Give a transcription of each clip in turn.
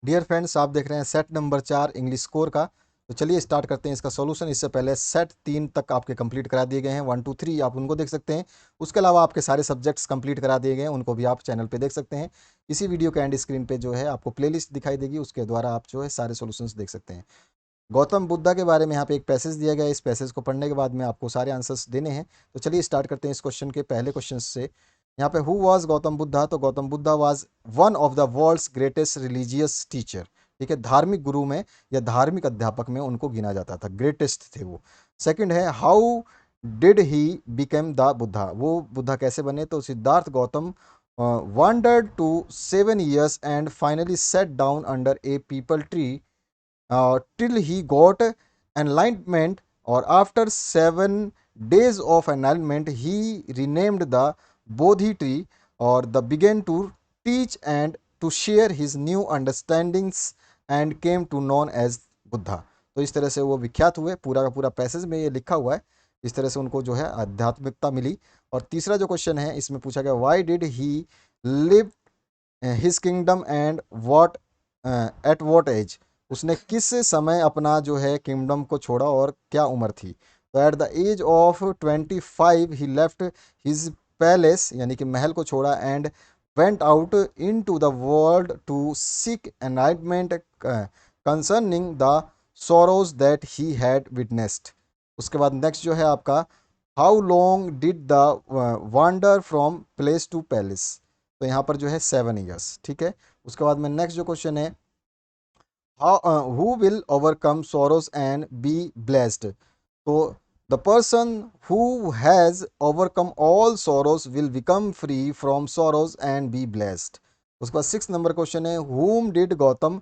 Dear friends, आप देख रहे हैं सेट नंबर 4 इंग्लिश स्कोर का। तो चलिए स्टार्ट करते हैं इसका सॉल्यूशन। इससे पहले सेट 3 तक आपके कंप्लीट करा दिए गए हैं, 1 2 3 आप उनको देख सकते हैं। उसके अलावा आपके सारे सब्जेक्ट्स कंप्लीट करा दिए गए हैं, उनको भी आप चैनल पे देख सकते हैं। इसी वीडियो के एंड स्क्रीन पे जो है आपको प्लेलिस्ट दिखाई देगी, उसके द्वारा आप जो है सारे सॉल्यूशंस देख सकते हैं। गौतम बुद्धा के बारे में यहाँ पे एक पैसेज दिया गया है। इस पैसेज को पढ़ने के बाद में आपको सारे आंसर्स देने हैं। तो चलिए स्टार्ट करते हैं इस क्वेश्चन के पहले क्वेश्चन से। यहाँ पे हु वाज गौतम बुद्धा, तो Gautam Buddha was one of the world's greatest religious teacher. ठीक है, धार्मिक गुरु में या धार्मिक अध्यापक में उनको गिना जाता था, ग्रेटेस्ट थे वो। सेकंड है how did he became the Buddha, वो बुद्धा कैसे बने, तो Siddharth Gautam wandered to 7 years and finally sat down under a peepal tree till he got enlightenment, or after 7 days of enlightenment he renamed the Bodhi tree, or the began to teach and to share his new understandings and came to known as Buddha. तो इस तरह से वो विख्यात हुए, पूरा का पूरा पैसेज में ये लिखा हुआ है। इस तरह से उनको जो है आध्यात्मिकता मिली। और तीसरा जो क्वेश्चन है इसमें पूछा गया why did he leave his kingdom and what at what age, उसने किस समय अपना जो है किंगडम को छोड़ा और क्या उम्र थी। तो at the age of 25 he left his palace, यानी कि महल को छोड़ा, and went out into the world to seek enlightenment concerning the sorrows that he had witnessed. उसके बाद नेक्स्ट जो है आपका how long did the wander from place to palace, तो यहाँ पर जो है 7 years। ठीक है, उसके बाद में नेक्स्ट जो क्वेश्चन है how who will overcome sorrows and be blessed, तो the person who has overcome all sorrows will become free from sorrows and be blessed. उसके बाद 6 नंबर क्वेश्चन है हुम डिड गौतम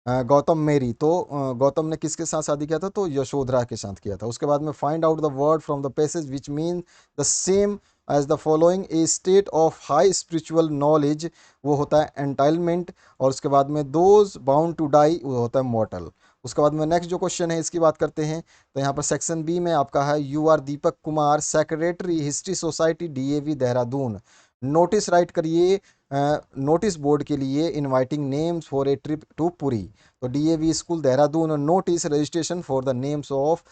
गौतम मेरी, तो गौतम ने किसके साथ शादी किया था, तो यशोधरा के साथ किया था। उसके बाद में find out the word from the passage which mean the same as the following a state of high spiritual knowledge, वो होता है एंटाइलमेंट। और उसके बाद में दोज बाउंड टू डाई, वो होता है मॉर्टल। उसके बाद में नेक्स्ट जो क्वेश्चन है इसकी बात करते हैं। तो यहाँ पर सेक्शन बी में आपका है you are Deepak Kumar, secretary history society DAV Dehradun, notice write करिए नोटिस बोर्ड के लिए inviting names for a trip to Puri. तो DAV school Dehradun notice registration for the names of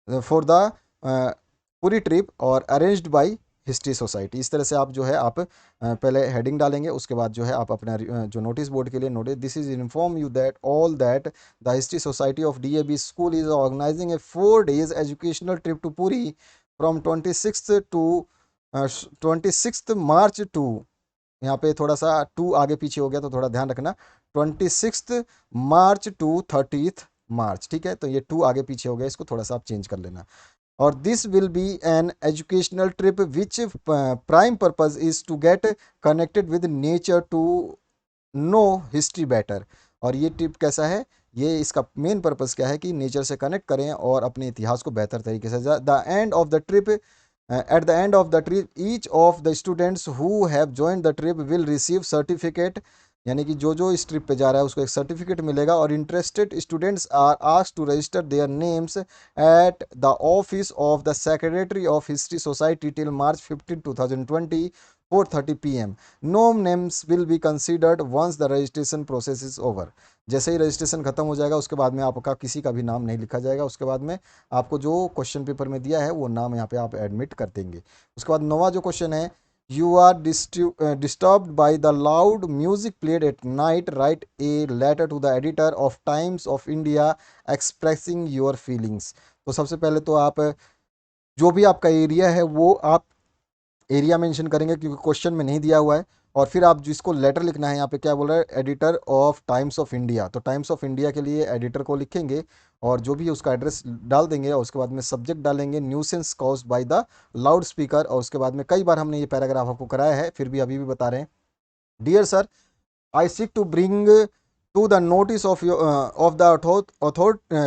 for the Puri trip और अरेंज्ड बाय हिस्ट्री सोसाइटी। इस तरह से आप जो है आप पहले हेडिंग डालेंगे, उसके बाद जो है आप अपना जो नोटिस बोर्ड के लिए notice this is inform you that all that the history society of DAV school is organising a 4 days educational trip to Puri from 26 March to, यहाँ पे थोड़ा सा टू आगे पीछे हो गया तो थोड़ा ध्यान रखना, 26 मार्च टू 30 मार्च। ठीक है, तो ये टू आगे पीछे हो गया, इसको थोड़ा सा आप चेंज कर लेना। और this will be an educational trip which prime purpose is to get connected with nature to know history better. और ये ट्रिप कैसा है, ये इसका मेन पर्पस क्या है कि नेचर से कनेक्ट करें और अपने इतिहास को बेहतर तरीके से। The end of the trip at the end of the trip each of the students who have joined the trip will receive certificate, यानी कि जो जो इस ट्रिप पे जा रहा है उसको एक सर्टिफिकेट मिलेगा। और interested students are asked to register their names at the office of the secretary of history society till March 15, 2020 4:30 PM। No names will be considered once the registration process is over. जैसे ही registration खत्म हो जाएगा उसके बाद में आपका किसी का भी नाम नहीं लिखा जाएगा। उसके बाद में आपको जो क्वेश्चन पेपर में दिया है वो नाम यहाँ पे आप एडमिट कर देंगे। उसके बाद नौवा जो क्वेश्चन है you are disturbed by the loud music played at night, write a letter to the editor of Times of India expressing your feelings. तो सबसे पहले तो आप जो भी आपका एरिया है वो आप एरिया मेंशन करेंगे क्योंकि क्वेश्चन में नहीं दिया हुआ है। और फिर आप जिसको लेटर लिखना है यहाँ पे क्या बोल रहा है, editor of Times of India, तो टाइम्स ऑफ इंडिया के लिए एडिटर को लिखेंगे और जो भी उसका एड्रेस डाल देंगे। और उसके बाद में सब्जेक्ट डालेंगे nuisance caused by the loud speaker. और उसके बाद में कई बार हमने ये पैराग्राफ आपको कराया है, फिर भी अभी भी बता रहे हैं। Dear sir, I seek to bring to the notice of the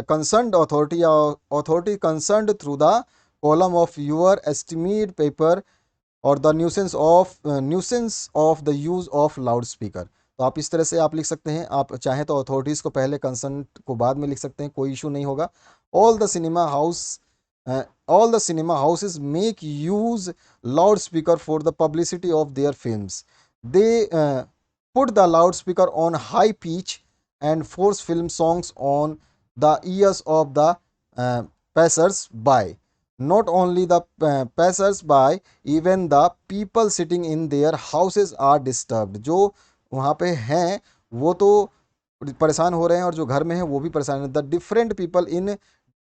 concerned authority concerned through the column of your esteemed paper और the nuisance of the use of loud speaker. तो आप इस तरह से आप लिख सकते हैं, आप चाहें तो अथॉरिटीज़ को पहले, कंसर्न को बाद में लिख सकते हैं, कोई इशू नहीं होगा। All the cinema house all the cinema houses make use loud speaker for the publicity of their films. They put the loud speaker on high pitch and force film songs on the ears of the passers by. Not only the passers by, even the people sitting in their houses are disturbed. जो वहाँ पे हैं वो तो परेशान हो रहे हैं और जो घर में है वो भी परेशान है. The different people in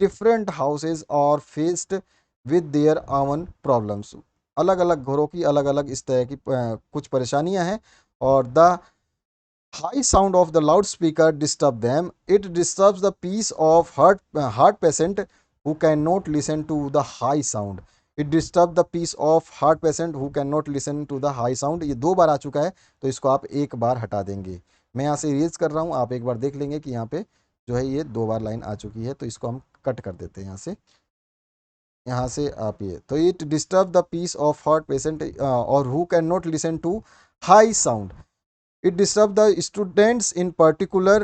different houses are faced with their own problems. अलग अलग घरों की अलग अलग इस तरह की कुछ परेशानियां हैं. और the high sound of the loudspeaker disturb them. It disturbs the peace of heart patient who cannot listen to the high sound. It disturbs the peace of heart patient who cannot listen to the high sound. ये दो बार आ चुका है तो इसको आप एक बार हटा देंगे. मैं यहाँ से इरेज कर रहा हूँ, आप एक बार देख लेंगे कि यहाँ पे जो है ये दो बार लाइन आ चुकी है, तो इसको हम कट कर देते हैं यहाँ से आप ये. तो it disturb the peace of heart patient और who can not listen to high sound. It disturbs the students in particular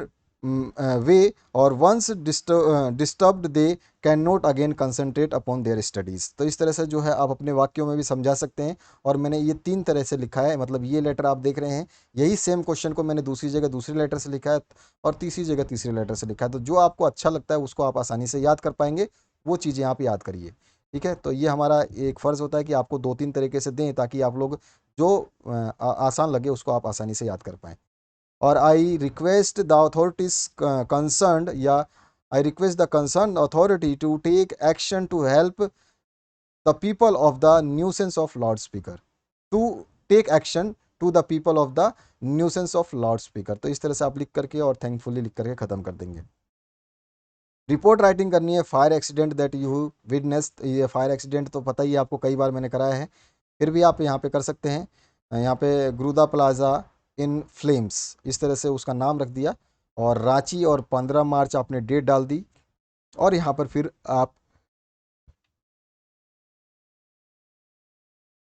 way, or once disturbed they cannot again concentrate upon their studies. तो इस तरह से जो है आप अपने वाक्यों में भी समझा सकते हैं. और मैंने ये तीन तरह से लिखा है, मतलब ये लेटर आप देख रहे हैं, यही सेम क्वेश्चन को मैंने दूसरी जगह दूसरे लेटर से लिखा है और तीसरी जगह तीसरे लेटर से लिखा है. तो जो आपको अच्छा लगता है उसको आप आसानी से याद कर पाएंगे, वो चीज़ें आप याद करिए. ठीक है, तो ये हमारा एक फ़र्ज़ होता है कि आपको दो तीन तरीके से दें ताकि आप लोग जो आसान लगे उसको आप आसानी से याद कर पाएँ. और I request the authorities concern, या I request the concern authority to take action to help the people of the nuisance of loud speaker. To take action to the people of the nuisance of loud speaker. तो इस तरह से आप लिख करके और thankfully लिख करके ख़त्म कर देंगे. रिपोर्ट राइटिंग करनी है fire accident that you witnessed. ये फायर एक्सीडेंट तो पता ही है आपको, कई बार मैंने कराया है, फिर भी आप यहाँ पे कर सकते हैं. यहाँ पे गुरुदा प्लाजा इन फ्लेम्स, इस तरह से उसका नाम रख दिया. और रांची और 15 मार्च आपने डेट डाल दी. और यहाँ पर फिर आप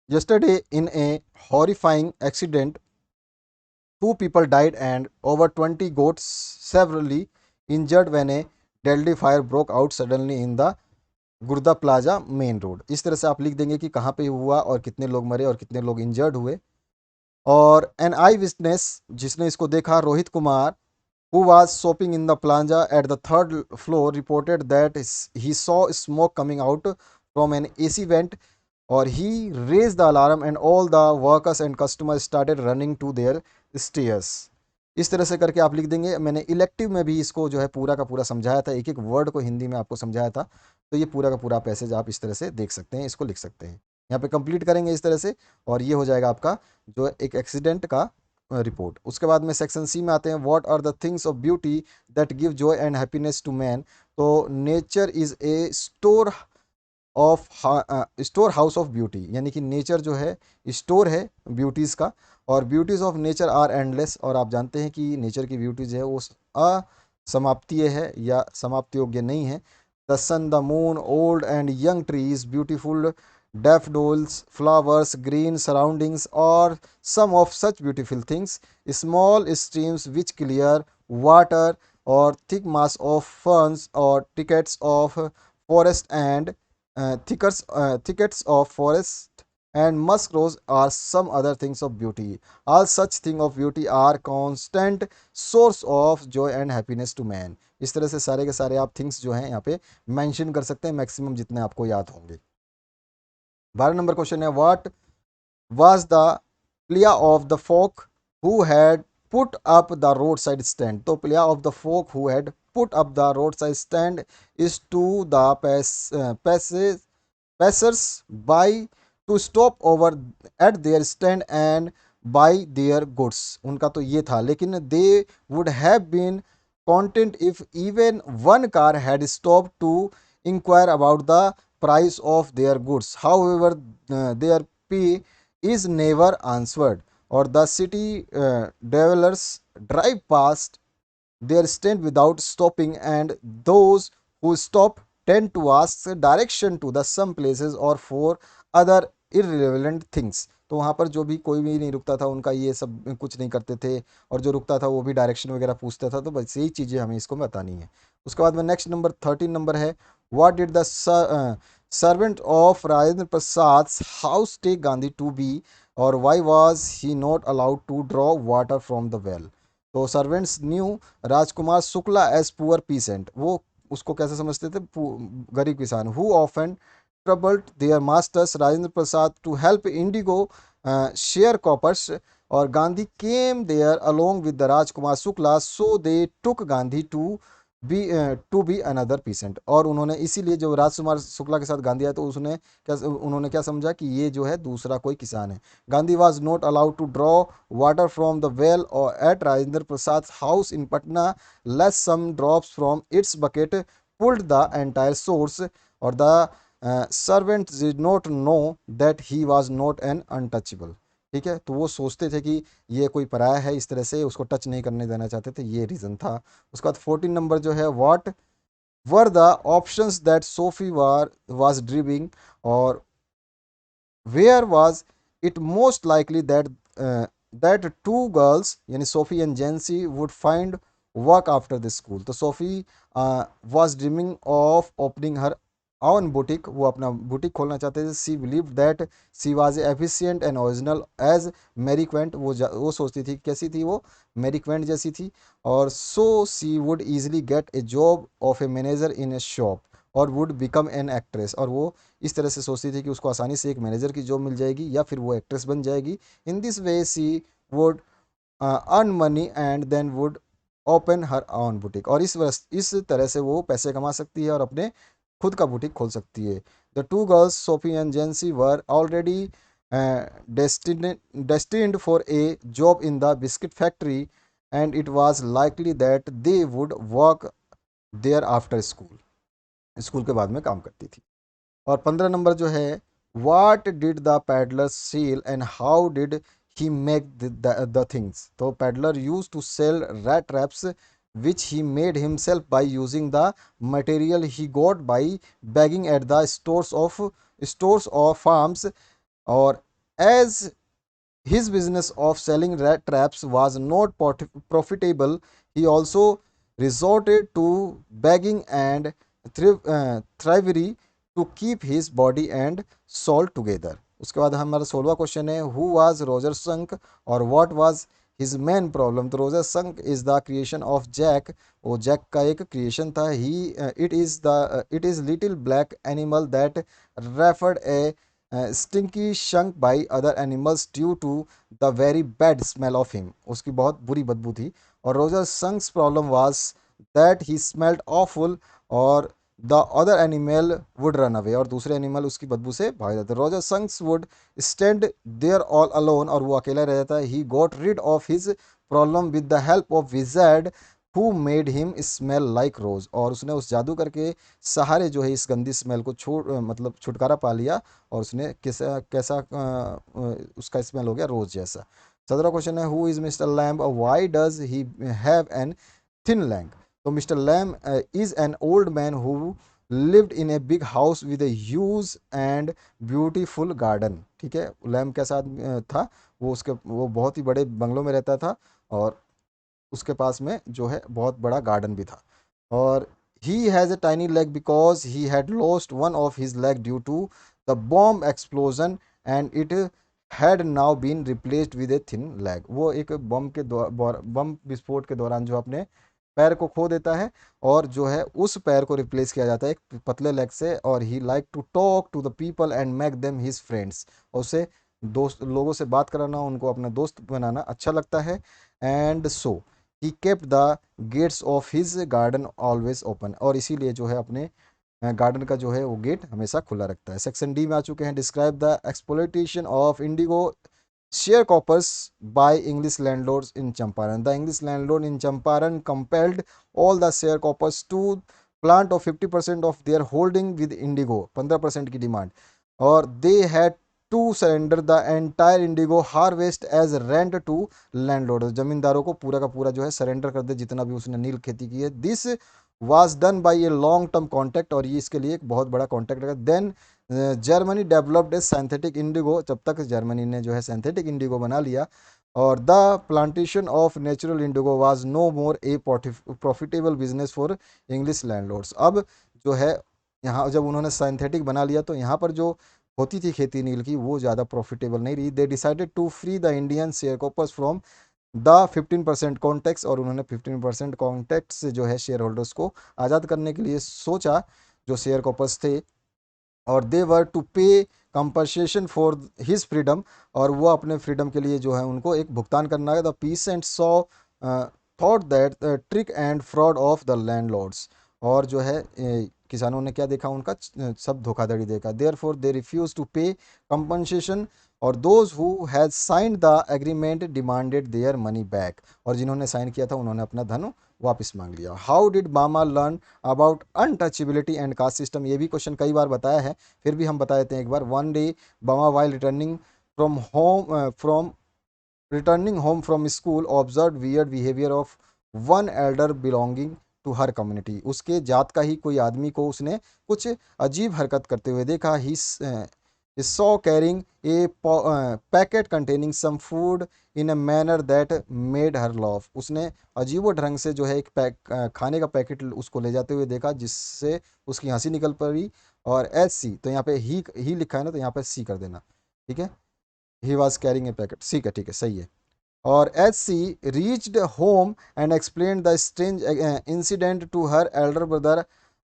yesterday in a horrifying accident 2 people died and over 20 got severely injured when a deadly fire broke out suddenly in the गुरुदा प्लाजा मेन रोड. इस तरह से आप लिख देंगे कि कहाँ पे हुआ और कितने लोग मरे और कितने लोग इंजर्ड हुए. और एन आई विटनेस, जिसने इसको देखा, Rohit Kumar, who was shopping in the plaza at the third floor, reported that he saw smoke coming out from an AC vent, or he raised the alarm and all the workers and customers started running to their stairs. इस तरह से करके आप लिख देंगे. मैंने elective में भी इसको जो है पूरा का पूरा समझाया था, एक एक वर्ड को हिंदी में आपको समझाया था. तो ये पूरा का पूरा पैसेज आप इस तरह से देख सकते हैं, इसको लिख सकते हैं. यहाँ पे कंप्लीट करेंगे इस तरह से और ये हो जाएगा आपका जो एक एक्सीडेंट का रिपोर्ट. उसके बाद में सेक्शन सी में आते हैं. What are the things of beauty that give joy and happiness to man. तो nature is a store house of beauty, यानी कि नेचर जो है स्टोर है ब्यूटीज़ का. और beauties of nature are endless. और आप जानते हैं कि नेचर की ब्यूटीज़ है वो असमाप्तीय है या समाप्ति योग्य नहीं है. The sun, the moon, old and young trees, beautiful daffodils, flowers, green surroundings, or some of such beautiful things. Small streams which clear water, or thick mass of ferns, or thickets of forest and thickets of forest and musk rose are some other things of beauty. All such things of beauty are constant source of joy and happiness to man. इस तरह से सारे के सारे आप things जो हैं यहाँ पे मेंशन कर सकते हैं, मैक्सिमम जितने आपको याद होंगे. 12 नंबर क्वेश्चन है. What was the plea of the folk who had put up the road side stand. तो plea of the folk who had put up the road side stand is to the passers by to stop over at their stand and buy their goods. उनका तो ये था, लेकिन they would have been content if even one car had stopped to inquire about the price of their goods. However, their pay is never answered, or the city dwellers drive past their stand without stopping, and those who stop tend to ask direction to the some places or for other irrelevant things. तो वहाँ पर जो भी कोई भी नहीं रुकता था उनका ये सब कुछ नहीं करते थे, और जो रुकता था वो भी डायरेक्शन वगैरह पूछता था. तो बस यही चीज़ें हमें इसको बतानी है. उसके बाद में नेक्स्ट नंबर 13 नंबर है. What did the servant of Rajendra Prasad house take Gandhi to be, और why was he not allowed to draw water from the well. तो servants knew Rajkumar Shukla as poor peasant, वो उसको कैसे समझते थे, गरीब किसान। Who often troubled their masters Rajendra Prasad to help indigo share Cowper's, और Gandhi came there along with the Rajkumar Shukla so they took Gandhi to be another peasant. और उन्होंने इसीलिए जो राजकुमार शुक्ला के साथ गांधी आया तो उसने क्या, उन्होंने क्या समझा कि ये जो है दूसरा कोई किसान है। Gandhi was not allowed to draw water from the well और at Rajendra Prasad house in Patna lest some drops from its bucket pulled the entire source, और the servant did not know that he was not an untouchable. ठीक है, तो वो सोचते थे कि ये कोई पराया है, इस तरह से उसको टच नहीं करने देना चाहते थे, ये रीज़न था। उसके बाद 14 नंबर जो है, what were the options that Sophie was dreaming, और where was it most likely that two girls यानी Sophie and Jansie would find work after this school. तो Sophie was dreaming of opening her own boutique, वो अपना boutique खोलना चाहते थे। She believe that she was efficient and original as Mary Quant, वो सोचती थी कैसी थी वो, मैरी क्वेंट जैसी थी। और so she would easily get a job of a manager in a shop और वुड बिकम एन एक्ट्रेस, और वो इस तरह से सोचती थी कि उसको आसानी से एक मैनेजर की जॉब मिल जाएगी या फिर वो एक्ट्रेस बन जाएगी। In this way she would earn money and then would open her own boutique, और इस तरह से वो पैसे कमा सकती है और अपने खुद का बुटीक खोल सकती है। The two girls Sophie and जेंसी were already destined for a job in the biscuit factory, and it was likely that they would work there after school, school के बाद में काम करती थी। और 15 नंबर जो है, what did the peddler sell and how did he make the things. तो peddler use to sell rat traps which he made himself by using the material he got by begging at the stores of farms, और as his business of selling rat traps was not profitable, he also resorted to begging and thievery to keep his body and soul together. उसके बाद हमारा 16वां question है, who was Roger Skunk और what was his main problem. तो Roger Skunk is the creation of Jack, वो Jack का एक क्रिएशन था। He it is little black animal that referred a stinky skunk by other animals due to the very bad smell of him, उसकी बहुत बुरी बदबू थी। और Roger Skunk's problem was that he smelled awful, और the other animal would run away, और दूसरे animal उसकी बदबू से भाग जाते। Roger Skunk's would stand there all alone, और वो अकेला रह जाता है। He got rid of his problem with the help of wizard who made him smell like rose, और उसने उस जादूगर के सहारे जो है इस गंदी स्मेल को मतलब छुटकारा पा लिया, और उसने कैसा कैसा उसका स्मेल हो गया रोज जैसा। 17 क्वेश्चन है, हु इज मिस्टर लैम्ब और why does he have an thin leg. तो mister Lamb is an old man who lived in a big house with a huge and beautiful garden. ठीक है, lamb कैसा था, वो बहुत ही बड़े बंगलों में रहता था, और उसके पास में जो है बहुत बड़ा गार्डन भी था। और he has a tiny leg because he had lost one of his leg due to the bomb explosion and it had now been replaced with a thin leg. वो एक बम विस्फोट के दौरान जो अपने पैर को खो देता है, और जो है उस पैर को रिप्लेस किया जाता है एक पतले लेग से। और he like to talk to the people and make them his friends, और उसे दोस्त लोगों से बात कराना, उनको अपना दोस्त बनाना अच्छा लगता है। And so he kept the gates of his garden always open, और इसीलिए जो है अपने गार्डन का जो है वो गेट हमेशा खुला रखता है। सेक्शन डी में आ चुके हैं, describe the exploitation of indigo share croppers by English landlords in Champaran. The English landlord in Champaran compelled all the share croppers to plant of 50% of their holding with indigo, 15% की demand, और they had to surrender the entire indigo harvest as rent to landlord, जमींदारों को पूरा का पूरा जो है surrender कर दे जितना भी उसने नील खेती की है। This was done by a long term contract, और ये इसके लिए एक बहुत बड़ा कॉन्ट्रैक्ट है। Then Germany developed a synthetic indigo, जब तक जर्मनी ने जो है सिंथेटिक इंडिगो बना लिया, और the plantation of natural indigo was no more a profitable business for English landlords. अब जो है यहाँ जब उन्होंने सिंथेटिक बना लिया तो यहाँ पर जो होती थी खेती नील की वो ज़्यादा प्रॉफिटेबल नहीं रही। They decided to free the Indian share croppers from the 15% contacts, और उन्होंने 15% कॉन्टैक्ट से जो है शेयर होल्डर्स को आज़ाद करने के लिए सोचा, जो शेयर कॉपर्स थे, और दे वर to pay compensation for his freedom, और वो अपने फ्रीडम के लिए जो है उनको एक भुगतान करना है। The pheasant saw thought that trick and fraud of the landlords, और जो है किसानों ने क्या देखा, उनका सब धोखाधड़ी देखा। Therefore they refuse to pay compensation, और those who has signed the agreement demanded their money back, और जिन्होंने साइन किया था उन्होंने अपना धन वापस मांग लिया। हाउ डिड बामा learn about untouchability and caste system, ये भी क्वेश्चन कई बार बताया है, फिर भी हम बता देते हैं एक बार। One day Bama while returning home from school observe weird behaviour of one elder belonging to her community, उसके जात का ही कोई आदमी को उसने कुछ अजीब हरकत करते हुए देखा। He saw carrying a packet containing some food in a manner that made her laugh, उसने अजीबो ढंग से जो है एक खाने का पैकेट उसको ले जाते हुए देखा, जिससे उसकी हंसी निकल पड़ी। और एच सी, तो यहाँ पे ही लिखा है ना, तो यहाँ पे सी कर देना, ठीक है। He was carrying a packet, ठीक है, सही है। और she reached home and explain the strange incident to her elder brother,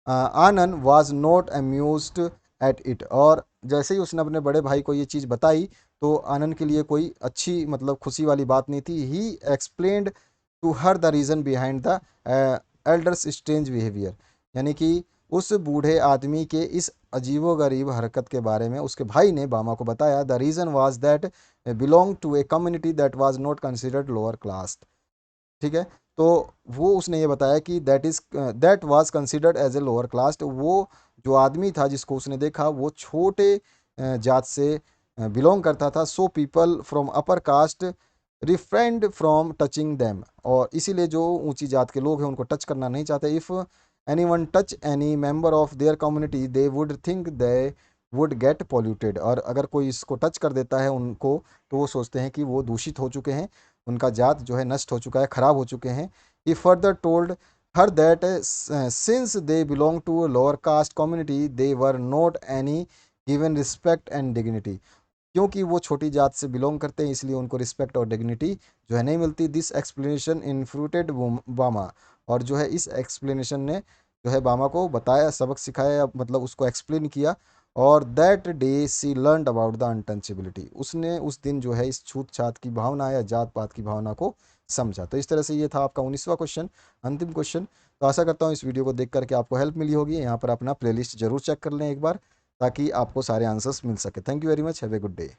Anand was not amused at it, और जैसे ही उसने अपने बड़े भाई को ये चीज़ बताई, तो आनंद के लिए कोई अच्छी मतलब खुशी वाली बात नहीं थी। He explained to her the reason behind the elders strange behaviour, यानी कि उस बूढ़े आदमी के इस अजीबोगरीब हरकत के बारे में उसके भाई ने बामा को बताया। The reason was that belong to a community that was not considered lower class, ठीक है। तो वो उसने ये बताया कि that was considered as a lower class, वो जो आदमी था जिसको उसने देखा वो छोटे जात से बिलोंग करता था। So people from upper caste refrain from touching them, और इसीलिए जो ऊंची जात के लोग हैं उनको टच करना नहीं चाहते। If any one touch any member of their community they would think they would get polluted, और अगर कोई इसको टच कर देता है उनको, तो वो सोचते हैं कि वो दूषित हो चुके हैं, उनका जात जो है नष्ट हो चुका है, खराब हो चुके हैं। He further told her that since they belong to lower caste community they were not any given respect and dignity, क्योंकि वो छोटी जात से बिलोंग करते हैं इसलिए उनको रिस्पेक्ट और डिग्निटी जो है नहीं मिलती। दिस एक्सप्लेनेशन इनफ्रूटेड बामा, और जो है इस एक्सप्लेनेशन ने जो है बामा को बताया, सबक सिखाया, मतलब उसको एक्सप्लेन किया। और that day she learn about the untouchability, उसने उस दिन जो है इस छूत छात की भावना या जात पात की भावना को समझा। तो इस तरह से ये था आपका 19वां क्वेश्चन, अंतिम क्वेश्चन। तो आशा करता हूँ इस वीडियो को देख करके आपको हेल्प मिली होगी। यहाँ पर अपना प्लेलिस्ट जरूर चेक कर लें एक बार, ताकि आपको सारे आंसर्स मिल सके। Thank you very much, have a good day.